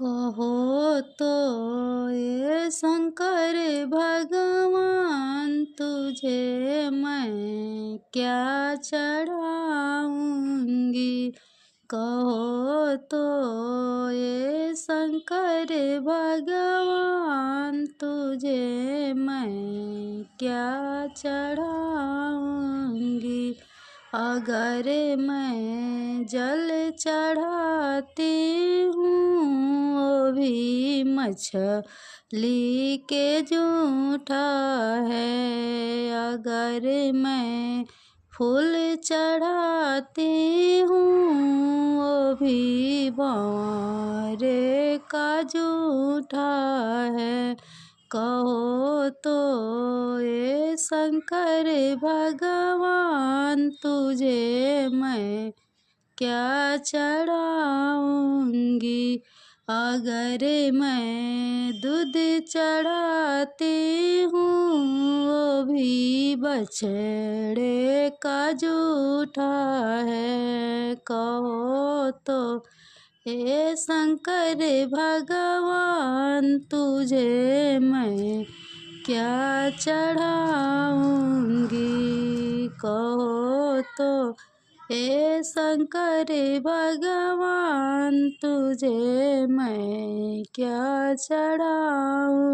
कहो तो ये शंकर भगवान तुझे मैं क्या चढ़ाऊंगी। कहो तो ये शंकर भगवान तुझे मैं क्या चढ़ाऊंगी। अगर मैं जल चढ़ाती हूँ वो भी मछली के जूठा है। अगर मैं फूल चढ़ाती हूँ वो भी बारे का जूठा है। कहो तो ये शंकर भगवान तुझे मैं क्या चढ़ाऊंगी। अगर मैं दूध चढ़ाती हूँ वो भी बछड़े का जूठा है। कहो तो हे शंकर भगवान तुझे मैं क्या चढ़ाऊंगी। कहो तो हे शंकर भगवान तुझे मैं क्या चढ़ाऊंगी।